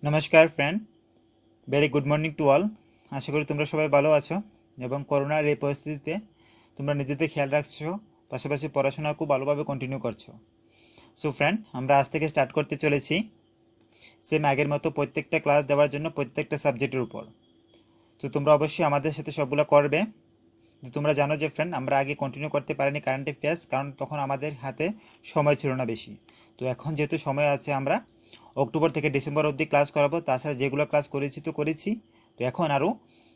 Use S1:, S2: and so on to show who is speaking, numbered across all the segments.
S1: नमस्कार friend very good morning to all. आशा करी तुम्हारा सबाई भालो आछो एबं करोनार এই परिस्थितिते তোমরা নিজেদের খেয়াল রাখছো, পাশাপাশি পড়াশোনা খুব ভালোভাবে কন্টিনিউ করছো। সো ফ্রেন্ড, আমরা আজ থেকে স্টার্ট করতে চলেছি সেম আগের মতো প্রত্যেকটা ক্লাস দেওয়ার জন্য প্রত্যেকটা সাবজেক্টের উপর। তো তোমরা অবশ্যই আমাদের সাথে সবগুলো করবে। তোমরা জানো যে ফ্রেন্ড, আমরা আগে কন্টিনিউ করতে পারিনি কারেন্ট অ্যাফেয়ার্স, কারণ তখন আমাদের হাতে সময় ছিল না বেশি। তো এখন যেহেতু সময় আছে, আমরা অক্টোবর থেকে ডিসেম্বর অবধি ক্লাস করাবো। তাছাড়া যেগুলো ক্লাস করেছি তো করেছি, তো এখন আরও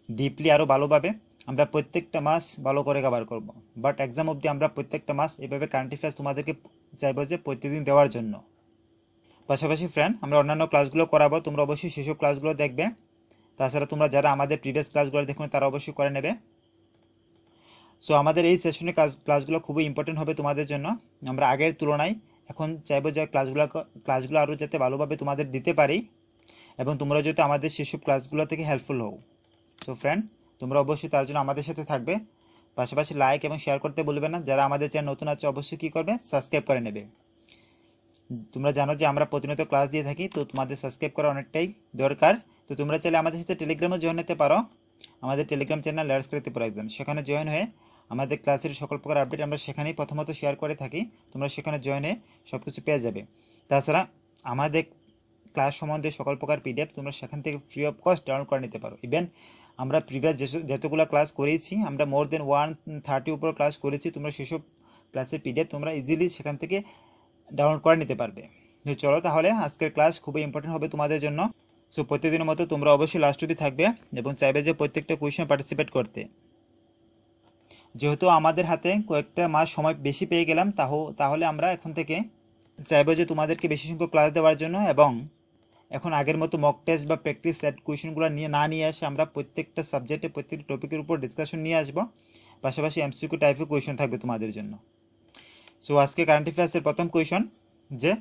S1: ডিপলি আরও ভালোভাবে আমরা প্রত্যেকটা মাস ভালো করে কভার করব। বাট এক্সাম অবধি আমরা প্রত্যেকটা মাস এভাবে কারেন্ট অ্যাফেয়ার্স তোমাদেরকে চাইবো যে প্রতিদিন দেওয়ার জন্য। পাশাপাশি ফ্রেন্ড, আমরা অন্যান্য ক্লাসগুলো করাবো, তোমরা অবশ্যই সেসব ক্লাসগুলো দেখবে। তাছাড়া তোমরা যারা আমাদের প্রিভিয়াস ক্লাসগুলো দেখুন তারা অবশ্যই করে নেবে। সো আমাদের এই সেশনের ক্লাসগুলো খুবই ইম্পর্টেন্ট হবে তোমাদের জন্য। আমরা আগের তুলনায় এখন চাইবো যে ক্লাসগুলো আরও যাতে ভালোভাবে তোমাদের দিতে পারি এবং তোমরা যাতে আমাদের সেসব ক্লাসগুলো থেকে হেল্পফুল হও। সো ফ্রেন্ড, তোমরা অবশ্যই তার জন্য আমাদের সাথে থাকবে। পাশাপাশি লাইক এবং শেয়ার করতে ভুলবে না। যারা আমাদের চ্যানেল নতুন আছে অবশ্যই কী করবে, সাবস্ক্রাইব করে নেবে। তোমরা জানো যে আমরা প্রতিনিয়ত ক্লাস দিয়ে থাকি, তো তোমাদের সাবস্ক্রাইব করা অনেকটাই দরকার। তো তোমরা চাইলে আমাদের সাথে টেলিগ্রামে জয়েন হতে পারো। আমাদের Telegram channel let's crack the pro exam, সেখানে জয়েন হয়ে আমাদের ক্লাসের সকল প্রকার আপডেট আমরা সেখানেই প্রথমত শেয়ার করে থাকি। তোমরা সেখানে জয়েন হয়ে সব কিছু পেয়ে যাবে। তাছাড়া আমাদের ক্লাস সম্বন্ধে সকল প্রকার পিডিএফ তোমরা সেখান থেকে ফ্রি অফ কস্ট ডাউনলোড করে নিতে পারো। ইভেন আমরা প্রিভিয়াস যতগুলো ক্লাস করেছি, আমরা মোর দেন 130 উপর ক্লাস করেছি, তোমরা সেসব ক্লাসের পিডিএফ তোমরা ইজিলি সেখান থেকে ডাউনলোড করে নিতে পারবে। তো চলো তাহলে, আজকের ক্লাস খুবই ইম্পর্টেন্ট হবে তোমাদের জন্য। সো প্রতিদিনের মতো তোমরা অবশ্যই লাস্ট অবধি থাকবে এবং চাইবে যে প্রত্যেকটা কোয়েশনে পার্টিসিপেট করতে। যেহেতু আমাদের হাতে কয়েকটা মাস সময় বেশি পেয়ে গেলাম, তাহলে আমরা এখন থেকে চাইবো যে তোমাদেরকে বেশি সংখ্যক ক্লাস দেওয়ার জন্য, এবং এখন আগের মতো মক টেস্ট বা প্র্যাকটিস সেট কোয়েশনগুলো নিয়ে আসে আমরা প্রত্যেকটা সাবজেক্টে প্রত্যেকটা টপিকের উপর ডিসকাশন নিয়ে আসবো। পাশাপাশি এমসিকিউ টাইপের কোয়েশন থাকবে তোমাদের জন্য। সো আজকে কারেন্ট অ্যাফেয়ার্সের প্রথম কোয়েশন, যে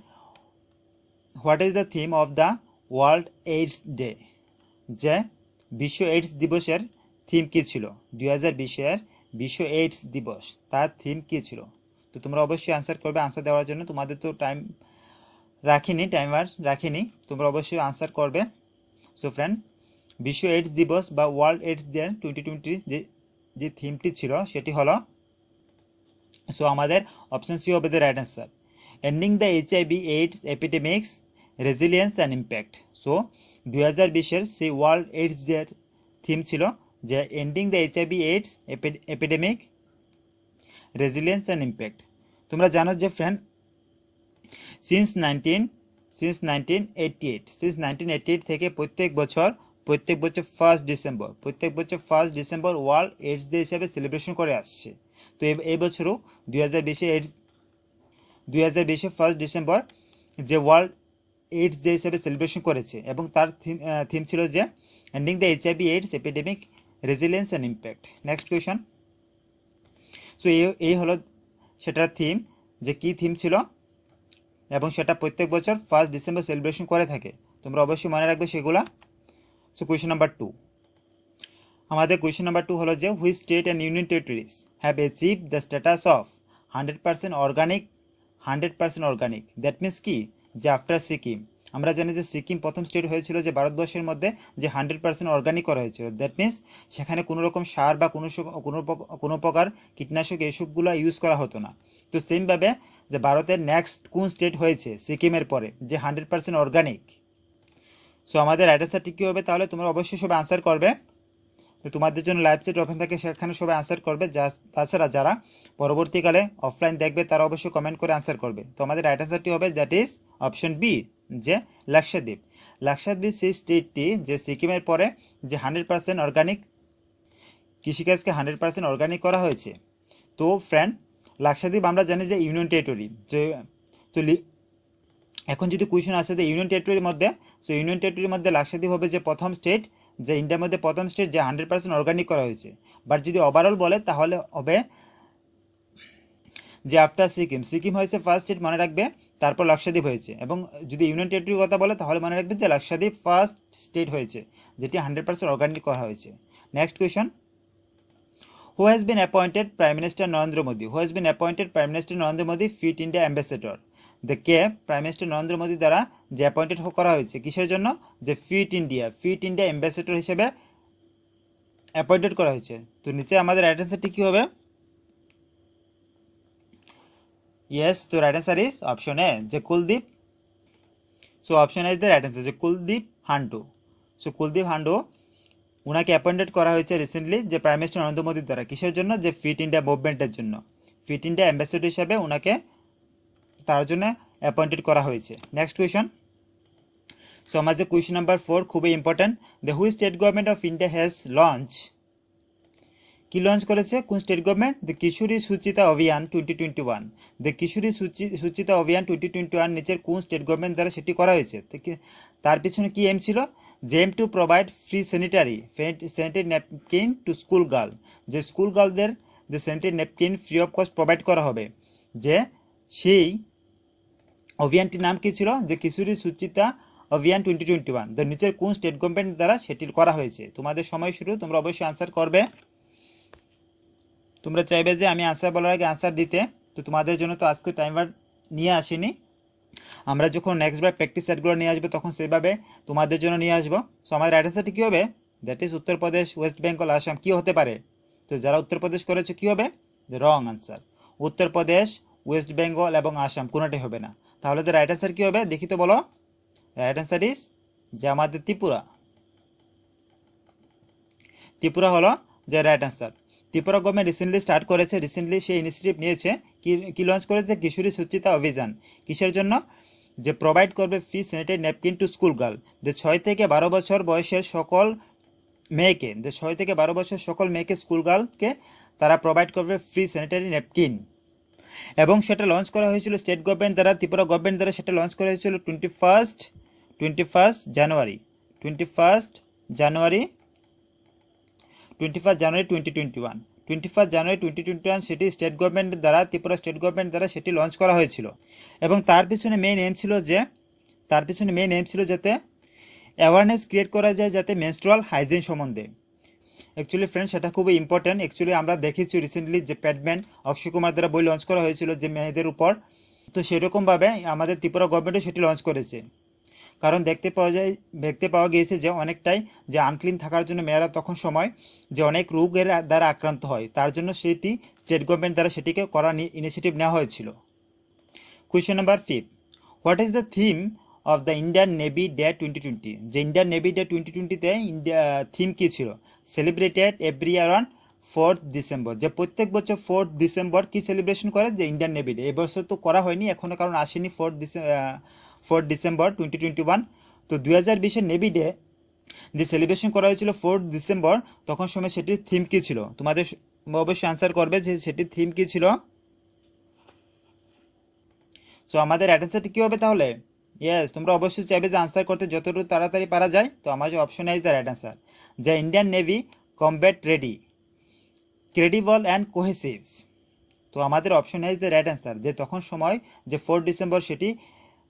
S1: what is the theme of the world AIDS day, যে বিশ্ব এইডস দিবসের থিম কী ছিল? 2020-এর বিশ্ব এইডস দিবস, তার থিম কী ছিল? তো তোমরা অবশ্যই আনসার করবে। আনসার দেওয়ার জন্য তোমাদের তো টাইমার রাখিনি, তোমরা অবশ্যই আনসার করবে। সো ফ্রেন্ড, বিশ্ব এইডস দিবস বা ওয়ার্ল্ড এইডস ডে 2020 যে থিমটি ছিল সেটি হলো, সো আমাদের অপশন সি হবে the right answer, ending the HIV AIDS epidemics resilience and impact. So 2020-এর সেই ওয়ার্ল্ড এইডস ডে থিম ছিল যে ending the HIV AIDS epidemic resilience and impact. তোমরা জানো যে ফ্রেন্ড, সিন্স 1988 থেকে প্রত্যেক বছর 1 ডিসেম্বর ওয়ার্ল্ড এইডস ডে হিসেবে সেলিব্রেশন করে আসছে। তো এই বছরও 2020-এ 1 ডিসেম্বর যে ওয়ার্ল্ড এইডস ডে হিসেবে সেলিব্রেশন করেছে, এবং তার থিম ছিল যে ending the HIV AIDS epidemic resilience and impact. Next question. So এই হলো সেটার থিম, যে কী থিম ছিল, এবং সেটা প্রত্যেক বছর 1 ডিসেম্বর সেলিব্রেশন করে থাকে। তোমরা অবশ্যই মনে রাখবে সেগুলা। সো কোয়েশন নাম্বার 2, আমাদের কোয়েশন নাম্বার 2 হলো যে which state and union territories have achieved the status of 100% organic. That means কি, যে আফটার সিকিম, আমরা জানি যে সিকিম প্রথম স্টেট হয়েছিল যে ভারতবর্ষের মধ্যে যে 100% অর্গানিক করা হয়েছিল। দ্যাট মিনস সেখানে কোনো রকম সার বা কোনো প্রকার কীটনাশক এইসবগুলো ইউজ করা হতো না। তো সেমভাবে যে ভারতের নেক্সট কোন স্টেট হয়েছে সিকিমের পরে যে 100% অর্গানিক। সো আমাদের রাইট অ্যান্সারটি কী হবে? তাহলে তোমরা অবশ্যই সবাই আনসার করবে। তো তোমাদের জন্য লাইভ সেট ওপেন থাকে, সেখানে সবাই আনসার করবে। তাছাড়া যারা পরবর্তীকালে অফলাইন দেখবে তারা অবশ্যই কমেন্ট করে আনসার করবে। তো আমাদের রাইট অ্যান্সারটি হবে দ্যাট ইজ অপশন বি, যে লাক্ষাদ্বীপ। লাক্ষাদ্বীপ সেই স্টেটটি যে সিকিমের পরে যে 100% অর্গানিক কৃষিকাজকে 100% অর্গানিক করা হয়েছে। তো ফ্রেন্ড, লাক্ষাদ্বীপ আমরা জানি যে ইউনিয়ন টেরিটরি। তো এখন যদি কোয়েশন আসে যে ইউনিয়ন টেরিটরির মধ্যে, সো ইউনিয়ন টেরিটরির মধ্যে লাক্ষাদ্বীপ হবে যে প্রথম স্টেট, যে ইন্ডিয়ার মধ্যে প্রথম স্টেট যে 100% অর্গানিক করা হয়েছে। বাট যদি ওভারঅল বলে তাহলে হবে যে আফটার সিকিম হয়েছে ফার্স্ট স্টেট, মনে রাখবে, তারপর লাক্ষাদ্বীপ হয়েছে। এবং যদি ইউনিয়ন টেরিটরির কথা বলে তাহলে মনে রাখবে যে লাক্ষাদ্বীপ ফার্স্ট স্টেট হয়েছে, যেটি 100% অর্গানিক করা হয়েছে। Next question, who has been appointed prime minister Narendra Modi fit India ambassador the কে প্রাইম মিনিস্টার নরেন্দ্র মোদী দ্বারা যে অ্যাপয়েন্টেড করা হয়েছে কিসের জন্য, যে ফিট ইন্ডিয়া অ্যাম্বাসেডর হিসেবে অ্যাপয়েন্টেড করা হয়েছে। তো নিচে আমাদের রাইট অ্যান্সারটি কী হবে? ইয়েস, তো right answer is option A, যে Kuldeep. So option A is the right answer, যে কুলদীপ হান্ডু। সো কুলদীপ হান্ডু ওনাকে অ্যাপয়েন্টেড করা হয়েছে রিসেন্টলি যে প্রাইম মিনিস্টার নরেন্দ্র মোদীর দ্বারা কিসের জন্য, যে ফিট ইন্ডিয়া মুভমেন্টের জন্য। ফিট ইন্ডিয়া অ্যাম্বাসেডর হিসাবে ওনাকে তার জন্য অ্যাপয়েন্টেড করা হয়েছে। Next question. সো আমাদের কোয়েশন নাম্বার 4 খুবই important. The which state government of India has launch, কি লঞ্চ করেছে কোন স্টেট গভর্নমেন্ট, দ্য কিশোরী সুচিতা অভিযান 2021। দ্য কিশোরী সুচিতা অভিযান 2021 নিচের কোন স্টেট গভর্নমেন্ট দ্বারা সেটি করা হয়েছে, তার পিছনে কি এম ছিল, যে aim to provide free sanitary napkin to school girl, যে স্কুল গার্লদের যে sanitary napkin free of cost provide করা হবে, যে সেই অভিযানটির নাম কি ছিল, যে কিশোরী সুচিতা অভিযান 2021। তো নিচের কোন স্টেট গভর্নমেন্ট দ্বারা সেটি করা হয়েছে। তোমাদের সময় শুরু, তোমরা অবশ্যই আনসার করবে। তোমরা চাইবে যে আমি আনসার বলার আগে আনসার দিতে, তো তোমাদের জন্য তো আজকে টাইমার নিয়ে আসিনি, আমরা যখন নেক্সট বার প্র্যাকটিস সেটগুলো নিয়ে আসবো তখন সেভাবে তোমাদের জন্য নিয়ে আসবো। সো আমাদের রাইট অ্যান্সারটি কী হবে, that is Uttar Pradesh, West Bengal, Assam. কী হতে পারে, তো যারা উত্তরপ্রদেশ করেছে কী হবে, wrong answer. Uttar Pradesh, West Bengal এবং আসাম কোনোটাই হবে না। তাহলে তো রাইট অ্যান্সার কী হবে দেখি তো বলো। রাইট অ্যান্সার ইজ যে আমাদের ত্রিপুরা হলো যে right answer. Tripura government recently start করেছে, রিসেন্টলি সেই ইনিশিয়েটিভ নিয়েছে, কি লঞ্চ করেছে, কিশোরী সুচিতা অভিযান। কিসের জন্য, যে প্রোভাইড করবে free sanitary napkin to school girl, যে 6 থেকে 12 বছর বয়সের সকল মেয়েকে, যে 6 থেকে 12 বছর সকল মেয়েকে, স্কুল গার্লকে তারা প্রোভাইড করবে ফ্রি স্যানিটারি ন্যাপকিন। এবং সেটা লঞ্চ করা হয়েছিল স্টেট গভর্নমেন্ট দ্বারা, ত্রিপুরা গভর্নমেন্ট দ্বারা সেটা লঞ্চ করা হয়েছিল 21 জানুয়ারি 2021। 21 জানুয়ারি 2021 সেটি স্টেট গভর্নমেন্ট দ্বারা, ত্রিপুরা স্টেট গভর্নমেন্ট দ্বারা সেটি লঞ্চ করা হয়েছিল। এবং তার পিছনে মেইন এম ছিল যাতে অ্যাওয়ারনেস ক্রিয়েট করা যায়, যাতে মেনস্ট্রুয়াল হাইজিন সম্বন্ধে। অ্যাকচুয়ালি ফ্রেন্ড সেটা খুবই ইম্পর্টেন্ট। অ্যাকচুয়ালি আমরা দেখেছি রিসেন্টলি যে প্যাডম্যান অক্ষয় কুমার দ্বারা বই লঞ্চ করা হয়েছিল যে মেয়েদের উপর, তো সেরকমভাবে আমাদের ত্রিপুরা গভর্নমেন্টও সেটি লঞ্চ করেছে। কারণ দেখতে পাওয়া গিয়েছে যে অনেকটাই যে আনক্লিন থাকার জন্য মেয়েরা তখন সময় যে অনেক রোগের দ্বারা আক্রান্ত হয়, তার জন্য সেটি স্টেট গভর্নমেন্ট দ্বারা সেটিকে করার ইনিশিয়েটিভ নেওয়া হয়েছিল। Question number 5, what is the theme of the Indian Navy day 2020? যে ইন্ডিয়ান নেভি ডে 2020-তে ইন্ডিয়া থিম কী ছিল, celebrated every year on 4th December, যে প্রত্যেক বছর 4th ডিসেম্বর কি সেলিব্রেশন করে, যে ইন্ডিয়ান নেভি ডে। এবছর তো করা হয়নি এখনো, কারণ আসেনি 4th ডিসেম্বর 2021। তো 2020-এর নেভি ডে যে সেলিব্রেশন করা হয়েছিল 4th ডিসেম্বর, তখন সময় সেটির থিম কী ছিল, তোমাদের অবশ্যই আনসার করবে যে সেটির থিম কী ছিল। সো আমাদের অ্যান্সারটি কী হবে তাহলে, ইয়েস তোমরা অবশ্যই চাইবে যে আনসার করতে যতটুকু তাড়াতাড়ি পারা যায়। তো আমাদের option is the right answer, যে Indian Navy combat ready, credible and cohesive. তো আমাদের option is the right answer, যে তখন সময় যে 4th ডিসেম্বর সেটি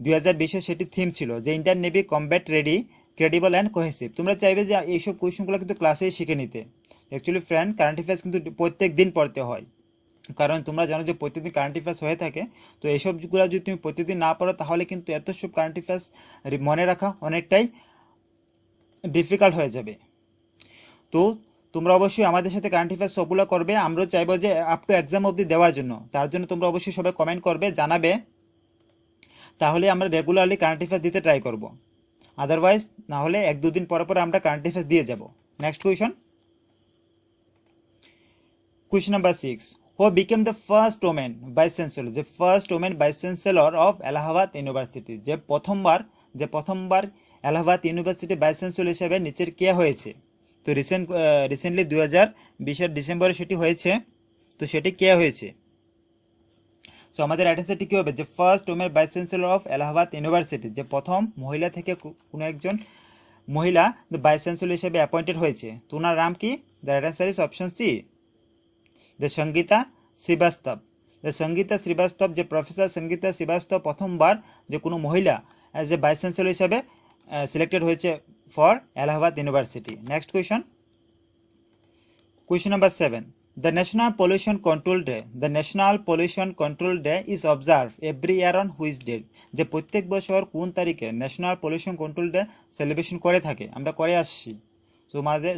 S1: 2020-এ সেটি থিম ছিল, যে Indian Navy combat ready, credible and cohesive. তোমরা চাইবে যে এইসব কোয়েশনগুলো কিন্তু ক্লাসেই শিখে নিতে। অ্যাকচুয়ালি ফ্রেন্ড কারেন্ট অ্যাফেয়ার্স কিন্তু প্রত্যেক দিন পড়তে হয়, কারণ তোমরা জানো যে প্রতিদিন কারেন্ট অ্যাফেয়ার্স হয়ে থাকে। তো এইসবগুলো যদি তুমি প্রতিদিন না পড়ো তাহলে কিন্তু এত সব কারেন্ট অ্যাফেয়ার্স মনে রাখা অনেকটাই ডিফিকাল্ট হয়ে যাবে। তো তোমরা অবশ্যই আমাদের সাথে কারেন্ট অ্যাফেয়ার্স সবগুলো করবে, আমরাও চাইবো যে আপ টু এক্সাম অবধি দেওয়ার জন্য। তার জন্য তোমরা অবশ্যই সবাই কমেন্ট করবে, জানাবে, তাহলে আমরা রেগুলারলি কারেন্ট অ্যাফেয়ার্স দিতে ট্রাই করব। আদারওয়াইজ না হলে 1-2 দিন পরে আমরা কারেন্ট অ্যাফেয়ার্স দিয়ে যাব। Next question number 6, who became the first woman vice chancellor, যে first women vice chancellor of Allahabad university, যে প্রথমবার এলাহাবাদ ইউনিভার্সিটি ভাইস চ্যান্সেলর হিসেবে নিচের কে হয়েছে। তো রিসেন্টলি 2020-এর ডিসেম্বরে সেটি হয়েছে। তো সেটি কে হয়েছে। সো আমাদের অ্যান্সারটি কী হবে, যে first women vice chancellor of Allahabad university, যে প্রথম মহিলা থেকে কোনো একজন মহিলা ভাইস চ্যান্সেলর হিসেবে অ্যাপয়েন্টেড হয়েছে। তো ওনার নাম কি, the right answer is option C, যে সঙ্গীতা শ্রীবাস্তব। যে সঙ্গীতা শ্রীবাস্তব, যে প্রফেসর সঙ্গীতা শ্রীবাস্তব প্রথমবার যে কোনো মহিলা অ্যাজ এ ভাইস চ্যান্সেলর হিসাবে সিলেক্টেড হয়েছে for Allahabad university. Next question number 7, The National Pollution Control Day. The National Pollution Control Day is observed every year on which date? যে প্রত্যেক বছর কোন তারিখে national pollution control day celebration করে থাকে, আমরা করে আসছি।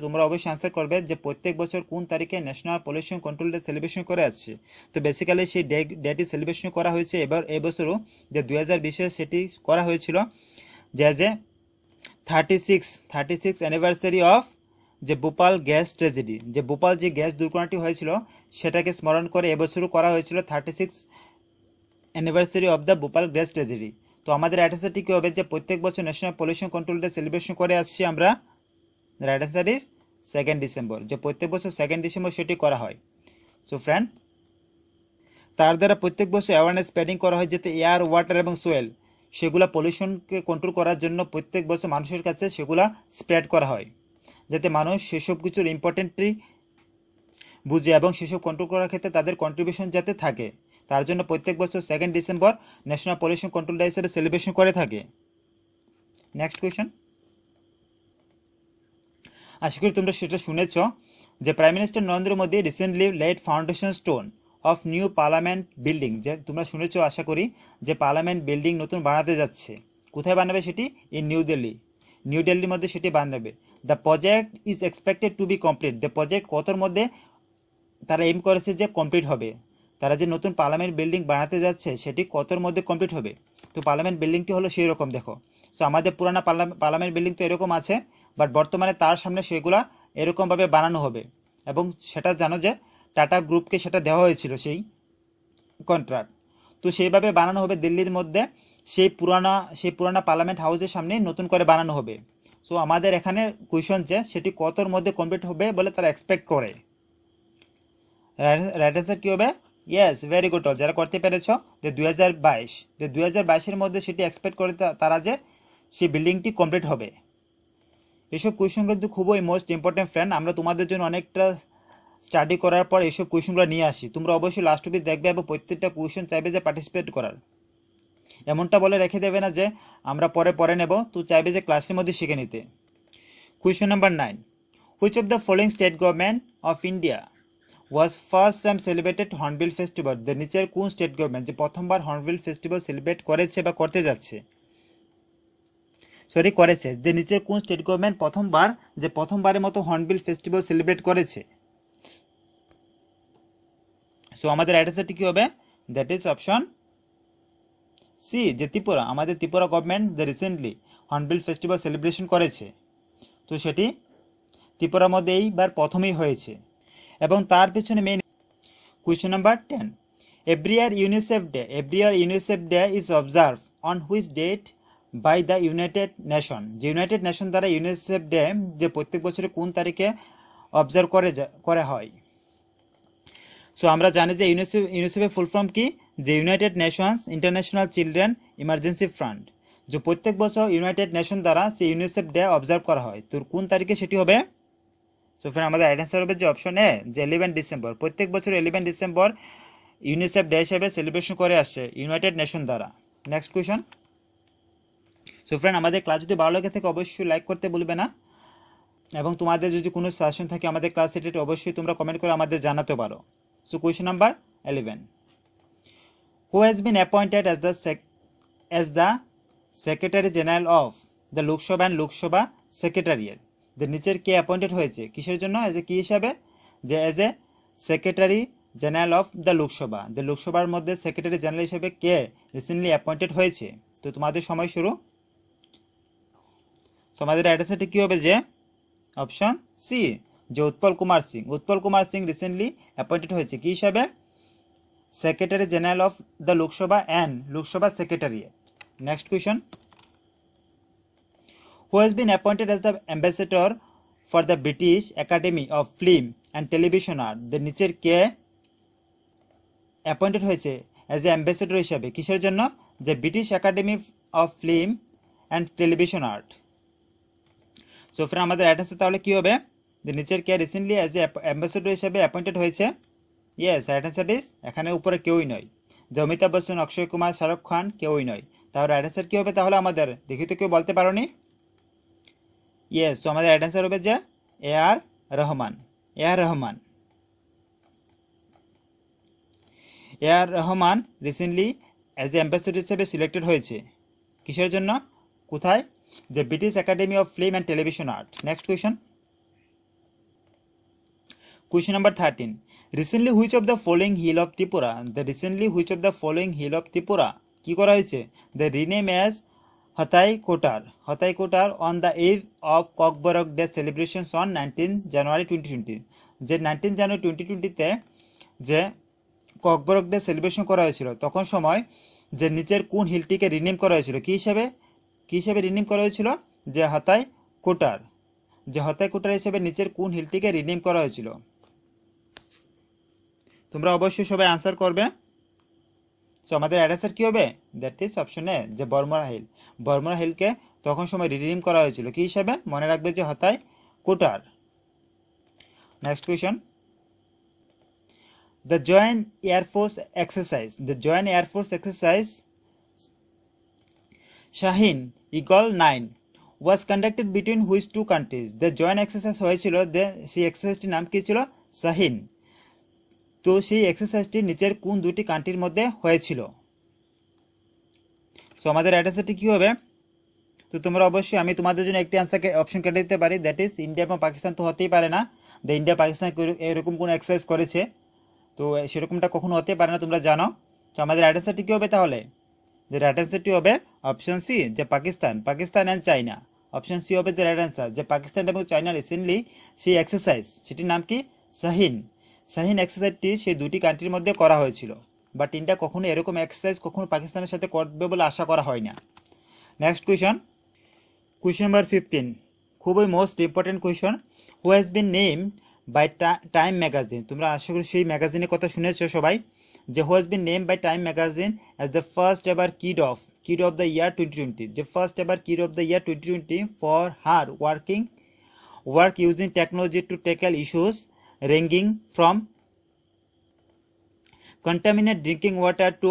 S1: তোমরা অবশ্যই আনসার করবে যে প্রত্যেক বছর কোন তারিখে national pollution control day celebration করে আসছে। তো বেসিক্যালি সেই ডেটি সেলিব্রেশন করা হয়েছে এবার এবছরও, যে 2020-এ সেটি করা হয়েছিল, যে 36 অ্যানিভার্সারি অফ যে ভোপাল গ্যাস ট্র্যাজেডি, যে ভোপাল যে গ্যাস দুর্ঘটনাটি হয়েছিল সেটাকে স্মরণ করে এবছরও করা হয়েছিল 36 anniversary of the Bhopal gas tragedy. তো আমাদের রাইট আনসারটি কী হবে, যে প্রত্যেক বছর national pollution control day celebration করে আসছি আমরা। রাইট আনসার ইজ 2 ডিসেম্বর, যে প্রত্যেক বছর 2 ডিসেম্বর সেটি করা হয়। সো ফ্রেন্ড, তার দ্বারা প্রত্যেক বছর অ্যাওয়ারনেস স্প্রেডিং করা হয় যাতে এয়ার, ওয়াটার এবং সোয়েল সেগুলা পলিউশনকে কন্ট্রোল করার জন্য প্রত্যেক বছর মানুষের কাছে সেগুলা স্প্রেড করা হয়, যাতে মানুষ সেসব কিছুর ইম্পর্টেন্টটি বুঝে এবং সেসব কন্ট্রোল করার ক্ষেত্রে তাদের কন্ট্রিবিউশন যাতে থাকে, তার জন্য প্রত্যেক বছর 2 December national pollution control day হিসেবে সেলিব্রেশন করে থাকে। নেক্সট কোয়েশ্চেন, আশা করি তোমরা সেটা শুনেছ, যে prime minister Narendra Modi recently laid foundation stone of new parliament building. যে তোমরা শুনেছ আশা করি, যে পার্লামেন্ট বিল্ডিং নতুন বানাতে যাচ্ছে। কোথায় বানাবে সেটি? ইন নিউ দিল্লির মধ্যে সেটি বানাবে। The project is expected to be complete. The project কতর মধ্যে তারা এম করেছে যে কমপ্লিট হবে, তারা যে নতুন পার্লামেন্ট বিল্ডিং বানাতে যাচ্ছে সেটি কতর মধ্যে কমপ্লিট হবে। তো পার্লামেন্ট বিল্ডিংটি হলো সেই রকম, দেখো। সো আমাদের পুরানা পার্লামেন্ট বিল্ডিং তো এরকম আছে, বাট বর্তমানে তার সামনে সেগুলা এরকমভাবে বানানো হবে। এবং সেটা জানো যে টাটা গ্রুপকে সেটা দেওয়া হয়েছিল সেই কন্ট্রাক্ট। তো সেইভাবে বানানো হবে দিল্লির মধ্যে, সেই পুরানা পার্লামেন্ট হাউসের সামনে নতুন করে বানানো হবে। সো আমাদের এখানে কোয়েশন যে সেটি কতর মধ্যে কমপ্লিট হবে বলে তারা এক্সপেক্ট করে। রাইট অ্যান্সার কী হবে? Yes, very good. যারা করতে পেরেছ, যে 2022-এর মধ্যে সেটি এক্সপেক্ট করে তারা যে সেই বিল্ডিংটি কমপ্লিট হবে। এসব কোয়েশন কিন্তু খুবই মোস্ট ইম্পর্টেন্ট ফ্রেন্ড। আমরা তোমাদের জন্য অনেকটা স্টাডি করার পর এইসব কোয়েশনগুলো নিয়ে আসি। তোমরা অবশ্যই লাস্ট অবধি দেখবে এবং প্রত্যেকটা কোয়েশন চাইবে যে পার্টিসিপেট করার। এমনটা বলে রেখে দেবে না যে আমরা পরে নেব, তো চাইবে যে ক্লাসের মধ্যে শিখে নিতে। Question number 9, which of the following state government of India was first time celebrated hornbill festival? যে নিচের কোন স্টেট গভর্নমেন্ট যে প্রথমবার হর্নবিল ফেস্টিভ্যাল সেলিব্রেট করেছে বা করতে যাচ্ছে, করেছে, যে নিচের কোন স্টেট গভর্নমেন্ট প্রথমবারের মতো হর্নবিল ফেস্টিভ্যাল সেলিব্রেট করেছে? সো আমাদের রাইট আনসারটি কি হবে? দ্যাট ইজ অপশন সি, যে ত্রিপুরা। আমাদের ত্রিপুরা গভর্নমেন্ট যে রিসেন্টলি হর্নবিল ফেস্টিভ্যাল সেলিব্রেশন করেছে, তো সেটি ত্রিপুরার মধ্যে এইবার প্রথমেই হয়েছে। এবং তার পিছনে main question number 10, every year UNICEF day is observe on which date by the United Nation? যে ইউনাইটেড নেশন দ্বারা ইউনিসেফ ডে যে প্রত্যেক বছরে কোন তারিখে অবজার্ভ করা হয়? সো আমরা জানি যে ইউনিসেফের ফুল ফর্ম কি, যে United Nations international children emergency fund. যে প্রত্যেক বছর ইউনাইটেড নেশন দ্বারা সেই ইউনিসেফ ডে অবজার্ভ করা হয়, তো কোন তারিখে সেটি হবে? সো ফ্রেন্ড, আমাদের রাইট অ্যান্সার হবে যে অপশন এ, যে 11 ডিসেম্বর। প্রত্যেক বছর 11 ডিসেম্বর ইউনিসেফ ডে হিসেবে সেলিব্রেশন করে আসছে ইউনাইটেড নেশন দ্বারা। Next question. সো ফ্রেন্ড, আমাদের ক্লাস যদি ভালো লাগে থাকে অবশ্যই লাইক করতে ভুলবে না, এবং তোমাদের যদি কোনো সাজেশন থাকে আমাদের ক্লাস রিলেটেড অবশ্যই তোমরা কমেন্ট করে আমাদের জানাতে পারো। So question number 11, who has been appointed as the secretary general of the Lok Sabha and Lok Sabha secretariat? যে নিচের কে অ্যাপয়েন্টেড হয়েছে কিসের জন্য, এজ এ কি হিসাবে? যে as a secretary general of the Lok Sabha. যে লোকসভার মধ্যে সেক্রেটারি জেনারেল হিসেবে কে রিসেন্টলি অ্যাপয়েন্টেড হয়েছে? তো তোমাদের সময় শুরু। সো আমাদের রাইট অ্যান্সারটি কী হবে? যে অপশন সি, যে উৎপল কুমার সিং রিসেন্টলি অ্যাপয়েন্টেড হয়েছে কি হিসাবে? Secretary general of the Lok Sabha and Lok Sabha secretariat. Next question, who has been appointed as the ambassador for the British academy of film and television art? The নিচের কে অ্যাপয়েন্টেড হয়েছে অ্যাজ এ অ্যাম্বাসেডর হিসাবে কিসের জন্য? যে British academy of film and television art. So friend, আমাদের right answer তাহলে কী হবে? যে নিচের কে রিসেন্টলি অ্যাজ এ অ্যাম্বাসেডর হিসেবে অ্যাপয়েন্টেড হয়েছে? ইয়েস, রাইট অ্যান্সার ইজ, এখানে উপরে কেউই নয়, যে অমিতাভ বচ্চন, অক্ষয় কুমার, শাহরুখ খান কেউই নয়। তাহলে রাইট অ্যান্সার কী হবে তাহলে আমাদের? দেখি তো কেউ বলতে পারোনি। ইয়েস, তো আমাদের রাইট অ্যান্সার হবে যে A R Rahman. AR Rahman recently as a ambassador হিসেবে সিলেক্টেড হয়েছে কিসের জন্য, কোথায়, যে British academy of film and television art. Next question number 13, recently which of the following hill of Tripura, the recently which of the following hill of Tripura কি করা হয়েছে, the rename as Hatai Kotar on the eve of Kokborok Day celebrations on 19 January 2020, যে 19 জানুয়ারি 2020 যে Kokborok day celebration করা হয়েছিল তখন সময় যে নিচের কোন হিলটিকে রিনেম করা হয়েছিল, কি হিসাবে রিনেম করা হয়েছিল, যে হাতাই কোটার হিসেবে নিচের কোন হিলটিকে রিনেম করা হয়েছিল। তোমরা অবশ্যই সবাই আনসার করবে। সো আমাদের অ্যান্সার কি হবে, দ্যাট ইজ অপশন এ, যে বর্মরা হিলকে তখন সময় রিনেম করা হয়েছিল কি হিসাবে, মনে রাখবে যে হাতাই কোটার। Next question, The Joint Air Force exercise Shaheen Eagle 9 was conducted between which two countries? The joint exercise হয়েছিল, সেই এক্সারসাইজটির নাম কি ছিল, শাহিন। তো সেই এক্সারসাইজটি নিচের কোন দুটি কান্ট্রির মধ্যে হয়েছিল। সো আমাদের অ্যান্সারটি কি হবে, তো তোমরা অবশ্যই, আমি তোমাদের জন্য একটি অপশন কেটে দিতে পারি, দ্যাট ইজ ইন্ডিয়া এবং পাকিস্তান তো হতেই পারে না, ইন্ডিয়া পাকিস্তান এরকম কোন এক্সারসাইজ করেছে, তো সেরকমটা কখনো হতে পারে না, তোমরা জানো। তো আমাদের অ্যান্সারটি কি হবে তাহলে, যে রাইট অ্যান্সারটি হবে অপশন সি, যে Pakistan and China. Option C হবে দ্য রাইট অ্যান্সার, যে পাকিস্তান এবং চায়না রিসেন্টলি সেই এক্সারসাইজ, সেটির নাম কি, শাহিন এক্সারসাইজটি সেই দুটি কান্ট্রির মধ্যে করা হয়েছিল, বাট ইন্ডিয়া কখনো এরকম এক্সারসাইজ কখনো পাকিস্তানের সাথে করবে বলে আশা করা হয় না। নেক্সট কোয়েশ্চন নাম্বার 15, খুবই most important question, who has been name by Time magazine. তোমরা আশা করি সেই ম্যাগাজিনের কথা শুনেছো সবাই, যে who has been name by Time magazine as the first ever kid of the year 2020, যে first ever kid of the year 2020 for her work using technology to tackle issues ranging from contaminated drinking water to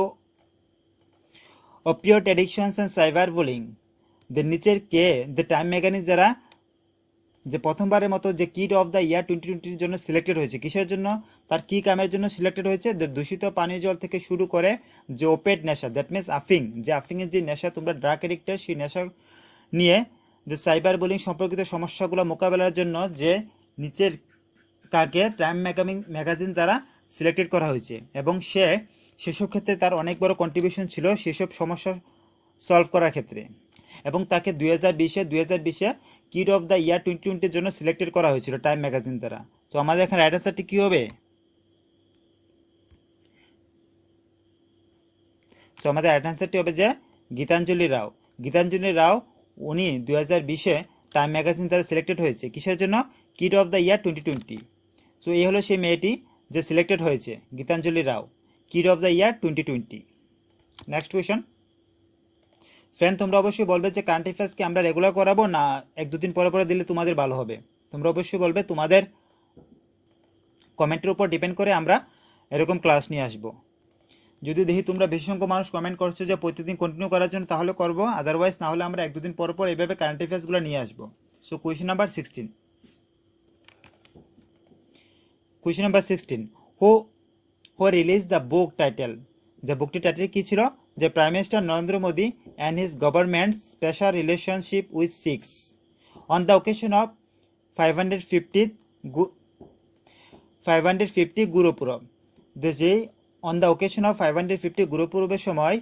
S1: opioid addictions and cyberbullying. the নিচের কে the time magazine যারা যে প্রথমবারের মতো যে kid of the year 2020 জন্য selected হয়েছে, কিসের জন্য, তার কি কামের জন্য সিলেক্টেড হয়েছে, দূষিত পানীয় জল থেকে শুরু করে যে ওপেড নেশা, দ্যাট মিনস আফিংয়ের যে নেশা, তোমরা ড্রাগ এডিক্টেড, সেই নেশা নিয়ে যে সাইবার বুলিং সম্পর্কিত সমস্যাগুলো মোকাবেলার জন্য যে নিচের কাকে টাইম ম্যাগাজিন দ্বারা সিলেক্টেড করা হয়েছে, এবং সেসব ক্ষেত্রে তার অনেক বড় কন্ট্রিবিউশন ছিল সেসব সমস্যা সলভ করার ক্ষেত্রে, এবং তাকে 2020-এ কিড অফ দ্য ইয়ার 2020 জন্য সিলেক্টেড করা হয়েছিল টাইম ম্যাগাজিন দ্বারা। তো আমাদের এখানে রাইট অ্যান্সারটি কি হবে, সো আমাদের রাইট অ্যান্সারটি হবে যে গীতাঞ্জলি রাও উনি 2020-এ টাইম ম্যাগাজিন দ্বারা সিলেক্টেড হয়েছে কিসের জন্য, kid of the year 2020। So এই হলো সেই মেয়েটি যে সিলেক্টেড হয়েছে, Geetanjali Rao, kid of the year 2020। Next question, friend তোমরা অবশ্যই বলবে যে কারেন্ট অ্যাফেয়ার্সকে আমরা রেগুলার করাবো না 1-2 দিন পরে দিলে তোমাদের ভালো হবে। তোমরা অবশ্যই বলবে, তোমাদের কমেন্টের উপর ডিপেন্ড করে আমরা এরকম ক্লাস নিয়ে আসবো। যদি দেখি তোমরা বেশি সংখ্যক মানুষ কমেন্ট করছো যে প্রতিদিন কন্টিনিউ করার জন্য, তাহলে করবো, আদারওয়াইজ না হলে আমরা 1-2 দিন পর এইভাবে কারেন্ট অ্যাফেয়ার্সগুলো নিয়ে আসবো। So question number 16, who release the book title, যে বুকটির টাইটেল কি ছিল, যে prime minister Narendra Modi and his government's special relationship with Sikhs on the occasion of 550 Gurpurab. যে অন দ্য ওকেশন অফ 550 গুরুপুরবের সময়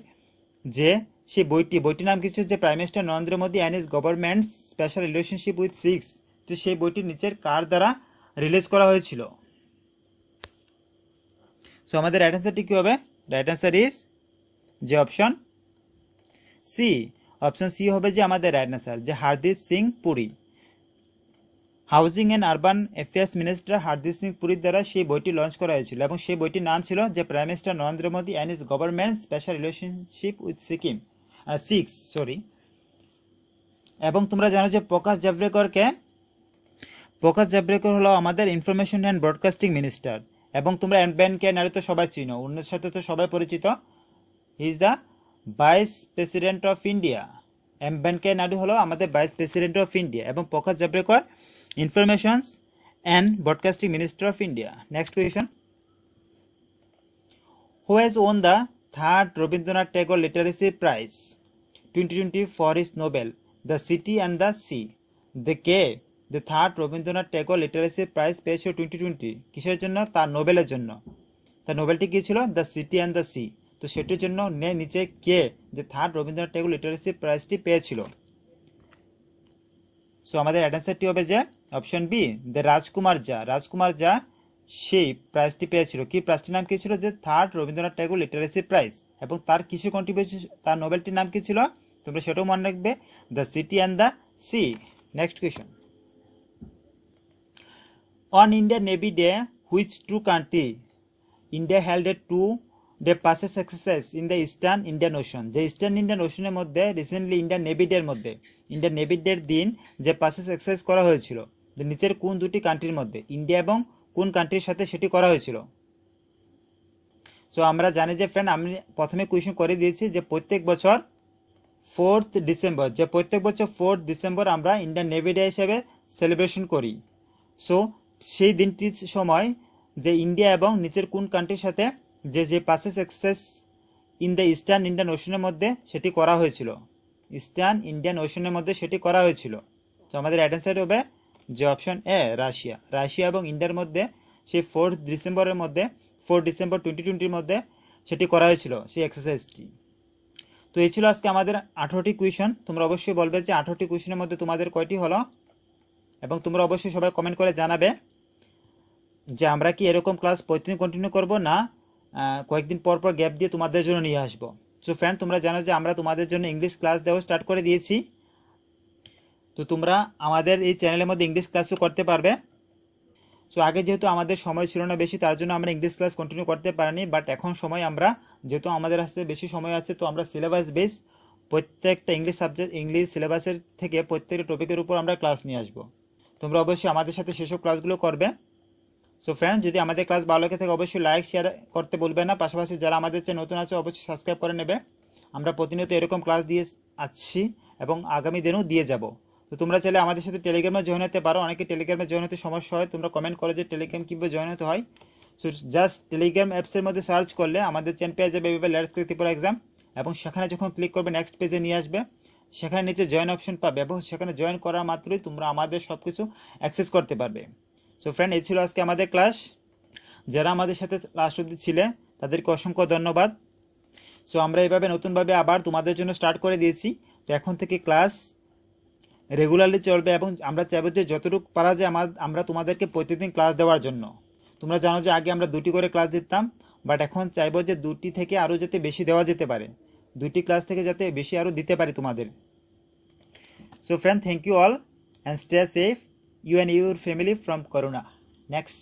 S1: যে সেই বইটির নাম কিছু, যে prime minister Narendra Modi and his government's special relationship with Sikhs, তো সেই বইটির নিচের কার দ্বারা রিলিজ করা হয়েছিল। সো আমাদের রাইট অ্যান্সারটি কি হবে, রাইট অ্যান্সার ইজ যে অপশন সি হবে যে আমাদের রাইট অ্যান্সার, যে Hardeep Singh Puri, housing and urban affairs minister Hardeep Singh পুরীর দ্বারা সেই বইটি লঞ্চ করা হয়েছিল, এবং সেই বইটির নাম ছিল যে prime minister Narendra Modi and his government special relationship with Sikhs. এবং তোমরা জানো যে প্রকাশ জাভড়েকর হলো আমাদের ইনফরমেশন অ্যান্ড ব্রডকাস্টিং মিনিস্টার, এবং তোমরা এম ভেঙ্কাইয়া নাইডু তো সবাই চিনো, ওনার সাথে তো সবাই পরিচিত, he is the vice president of India. M Venkaiah Naidu হলো আমাদের ভাইস প্রেসিডেন্ট অফ ইন্ডিয়া, এবং Prakash Javadekar information and broadcasting minister of India. Next question, who has won the third Rabindranath Tagore literacy prize 2020 for his novel the city and the sea? কে the third Rabindranath Tagore literacy prize পেয়েছিল 2020? কিসের জন্য? তার নোবেলের জন্য। তার নোবেলটি কী ছিল? The city and the C. তো সেটির জন্য নিচে কে যে থার্ড রবীন্দ্রনাথ ট্যাগর লিটারেসি প্রাইজটি পেয়েছিল? সো আমাদের অ্যান্সারটি হবে যে অপশন বি, দ্য রাজকুমার জা। রাজকুমার জা সেই প্রাইজটি পেয়েছিল। কি প্রাইজটির নাম কী ছিল? যে third Rabindranath Tagore literacy prize. এবং তার কিসে কন্ট্রিবিউশন, তার নোবেলটির নাম কী ছিল? তোমরা সেটাও মনে রাখবে, the city and the sea. Next question, on India navy day which two country India held a 2-day PASSEX exercise in the eastern Indian ocean? যে ইস্টার্ন ইন্ডিয়ান ওশনের মধ্যে রিসেন্টলি ইন্ডিয়ান নেভি ডের মধ্যে, ইন্ডিয়ান নেভি ডের দিন যে passex exercise করা হয়েছিল, যে নিচের কোন দুটি কান্ট্রির মধ্যে, ইন্ডিয়া এবং কোন কান্ট্রির সাথে সেটি করা হয়েছিল? সো আমরা জানি যে ফ্রেন্ড, আমি প্রথমে কোয়েশন করে দিয়েছি যে প্রত্যেক বছর 4th ডিসেম্বর, যে প্রত্যেক বছর 4th ডিসেম্বর আমরা ইন্ডিয়ান নেভি ডে হিসেবে সেলিব্রেশন করি। সো সেই দিনটির সময় যে ইন্ডিয়া এবং নিচের কোন কান্ট্রির সাথে যে passex exercise in the eastern Indian ওশনের মধ্যে সেটি করা হয়েছিল, ইস্টার্ন ইন্ডিয়ান ওশনের মধ্যে সেটি করা হয়েছিল। তো আমাদের অ্যান্সার হবে যে অপশন এ, রাশিয়া। রাশিয়া এবং ইন্ডিয়ার মধ্যে সেই 4th ডিসেম্বরের মধ্যে, 4 ডিসেম্বর 2020 মধ্যে সেটি করা হয়েছিল, সেই এক্সারসাইজটি। তো এই ছিল আজকে আমাদের 18টি কোয়েশন। তোমরা অবশ্যই বলবে যে 18টি কোয়েশনের মধ্যে তোমাদের কয়টি হলো, এবং তোমরা অবশ্যই সবাই কমেন্ট করে জানাবে যে আমরা কি এরকম ক্লাস প্রতিদিন কন্টিনিউ করব, না কয়েকদিন পর পর গ্যাপ দিয়ে তোমাদের জন্য নিয়ে আসবো। সো ফ্রেন্ড, তোমরা জানো যে আমরা তোমাদের জন্য ইংলিশ ক্লাস দেওয়া স্টার্ট করে দিয়েছি। তো তোমরা আমাদের এই চ্যানেলের মধ্যে ইংলিশ ক্লাসও করতে পারবে। সো আগে যেহেতু আমাদের সময় ছিল না বেশি, তার জন্য আমরা ইংলিশ ক্লাস কন্টিনিউ করতে পারিনি। বাট এখন সময়, আমরা যেহেতু আমাদের কাছে বেশি সময় আছে, তো আমরা সিলেবাস বেস প্রত্যেকটা ইংলিশ সাবজেক্ট, ইংলিশ সিলেবাসের থেকে প্রত্যেকটা টপিকের উপর আমরা ক্লাস নিয়ে আসবো। তোমরা অবশ্যই আমাদের সাথে সেসব ক্লাসগুলো করবে। সো ফ্রেন্ড, যদি আমাদের ক্লাস ভালো লাগে থাকে অবশ্যই লাইক শেয়ার করতে বলবে না। পাশাপাশি যারা আমাদের চেয়ে নতুন আছে অবশ্যই সাবস্ক্রাইব করে নেবে। আমরা প্রতিনিয়ত এরকম ক্লাস দিয়ে আসছি এবং আগামী দিনেও দিয়ে যাব। তো তোমরা চাইলে আমাদের সাথে টেলিগ্রামে জয়েন হতে পারো। অনেকে টেলিগ্রামে জয়েন হতে সমস্যা হয়, তোমরা কমেন্ট করো যে টেলিগ্রাম কীভাবে জয়েন হতে হয়। সো জাস্ট টেলিগ্রাম অ্যাপসের মধ্যে সার্চ করলে আমাদের চ্যানেল পেয়ে যাবে এভাবে লেটস ক্র্যাক ত্রিপুরা এক্সাম, এবং সেখানে যখন ক্লিক করবে নেক্সট পেজে নিয়ে আসবে। সেখানে নিচে জয়েন অপশন পাবে, এবং সেখানে জয়েন করার মাত্রই তোমরা আমাদের সব কিছু অ্যাক্সেস করতে পারবে। সো ফ্রেন্ড, এই ছিল আজকে আমাদের ক্লাস। যারা আমাদের সাথে লাস্ট অবধি ছিলে তাদেরকে অসংখ্য ধন্যবাদ। সো আমরা এইভাবে নতুনভাবে আবার তোমাদের জন্য স্টার্ট করে দিয়েছি। তো এখন থেকে ক্লাস রেগুলারলি চলবে, এবং আমরা চাইবো যে যতটুকু পারা যায় আমরা তোমাদেরকে প্রতিদিন ক্লাস দেওয়ার জন্য। তোমরা জানো যে আগে আমরা 2টি করে ক্লাস দিতাম, বাট এখন চাইবো যে 2টি থেকে আরও যাতে বেশি দেওয়া যেতে পারে, 2টি ক্লাস থেকে যাতে বেশি আরও দিতে পারি তোমাদের। So friend, thank you all and stay safe, you and your family from Corona. Next.